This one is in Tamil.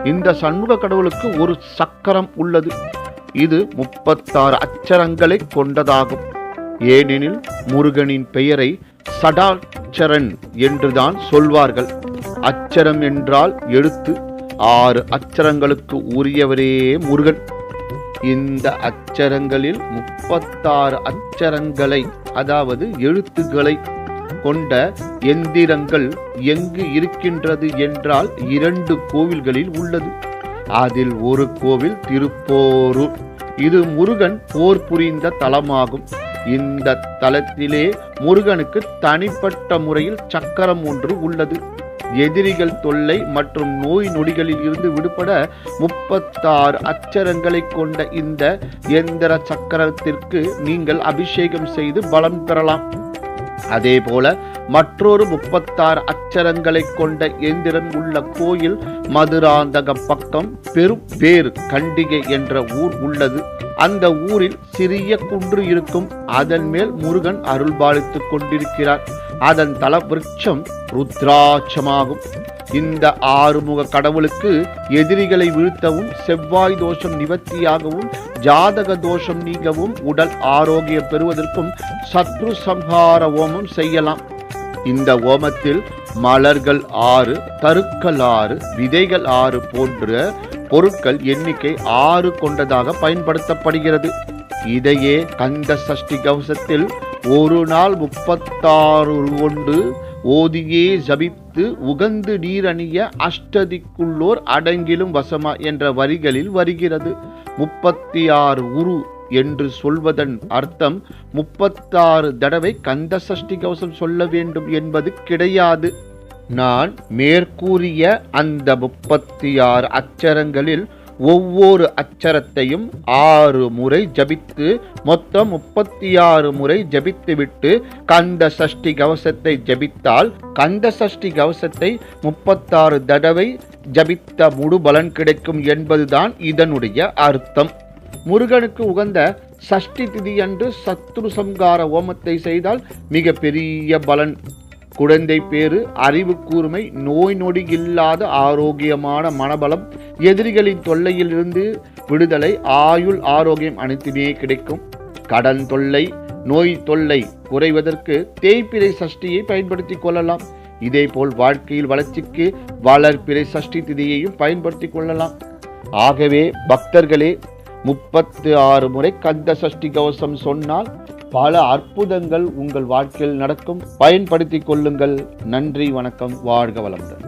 இந்த சண்முக கடவுளுக்கு ஒரு சக்கரம் உள்ளது. இது 36 அச்சரங்களை கொண்டதாகும். ஏனெனில் முருகனின் பெயரை சடாட்சரன் என்றுதான் சொல்வார்கள். அச்சரம் என்றால் எழுத்து. 6 அச்சரங்களுக்கு உரியவரே முருகன். இந்த அச்சரங்களில் 36 அச்சரங்களை, அதாவது எழுத்துக்களை கொண்ட எந்திரங்கள் எங்கு இருக்கின்றது என்றால் 2 கோவில்களில் உள்ளது. அதில் ஒரு கோவில் திருப்போரூர். இது முருகன் போர் புரிந்த தலமாகும். இந்த தலத்திலே முருகனுக்கு தனிப்பட்ட முறையில் சக்கரம் ஒன்று உள்ளது. எதிரிகள் தொல்லை மற்றும் நோய் நொடிகளில் இருந்து விடுபட 36 அச்சரங்களை கொண்ட இந்த எந்திர சக்கரத்திற்கு நீங்கள் அபிஷேகம் செய்து பலம் பெறலாம். அதேபோல மற்றொரு 36 அச்சரங்களை கொண்ட எந்திரம் உள்ள கோயில் மதுராந்தகம் பக்கம் பெரும்பேறு கண்டிகை என்ற ஊர் உள்ளது. அந்த ஊரில் சிறிய குன்று இருக்கும். அதன் மேல் முருகன் அருள்பாலித்துக் கொண்டிருக்கிறார். அதன் தல விருட்சம் ருத்ராட்சமாகும். இந்த ஆறுமுக கடவுளுக்கு எதிரிகளை வீழ்த்தவும், செவ்வாய் தோஷம் நிவர்த்தியாகவும், ஜாதக தோஷம் நீங்கவும், உடல் ஆரோக்கியம் பெறுவதற்கும் சத்ரு சம்ஹார ஓமம் செய்யலாம். இந்த ஓமத்தில் மலர்கள் 6, தருக்கள் 6, விதைகள் 6 போன்ற பொருட்கள் எண்ணிக்கை 6 கொண்டதாக பயன்படுத்தப்படுகிறது. இதையே கந்த சஷ்டி கவசத்தில் ஒரு நாள் 36 கொண்டு ஓதியே ஜபித்து உகந்து நீரணிய அஷ்டதிக்குள்ளோர் அடங்கிலும் வசமா என்ற வரிகளில் வருகிறது. 36 உரு என்று சொல்வதன் அர்த்தம் 36 தடவை கந்த சஷ்டி கவசம் சொல்ல வேண்டும் என்பது கிடையாது. நான் மேற்கூறிய அந்த 36 அச்சரங்களில் ஒவ்வொரு அச்சரத்தையும் 6 முறை ஜபித்து மொத்தம் 36 முறை ஜபித்துவிட்டு கந்த சஷ்டி கவசத்தை ஜபித்தால் கந்த சஷ்டி கவசத்தை 36 தடவை ஜபித்த முழு பலன் கிடைக்கும் என்பதுதான் இதனுடைய அர்த்தம். முருகனுக்கு உகந்த சஷ்டி திதி அன்று சத்ரு சம்ஹார ஓமத்தை செய்தால் மிக பெரிய பலன். குழந்தை பேறு, அறிவு கூர்மை, நோய் நொடி இல்லாத ஆரோக்கியமான மனபலம், எதிரிகளின் தொல்லையில் இருந்து விடுதலை, ஆயுள் ஆரோக்கியம் அனைத்துமே கிடைக்கும். கடன் தொல்லை, நோய் தொல்லை குறைவதற்கு தேய்பிறை சஷ்டியை பயன்படுத்திக் கொள்ளலாம். இதேபோல் வாழ்க்கையில் வளர்ச்சிக்கு வளர்பிறை சஷ்டி திதியையும் பயன்படுத்திக் கொள்ளலாம். ஆகவே பக்தர்களே, 36 முறை கந்த சஷ்டி கவசம் சொன்னால் பல அற்புதங்கள் உங்கள் வாழ்க்கையில் நடக்கும். பயன்படுத்திக் கொள்ளுங்கள். நன்றி, வணக்கம், வாழ்க வளமுடன்.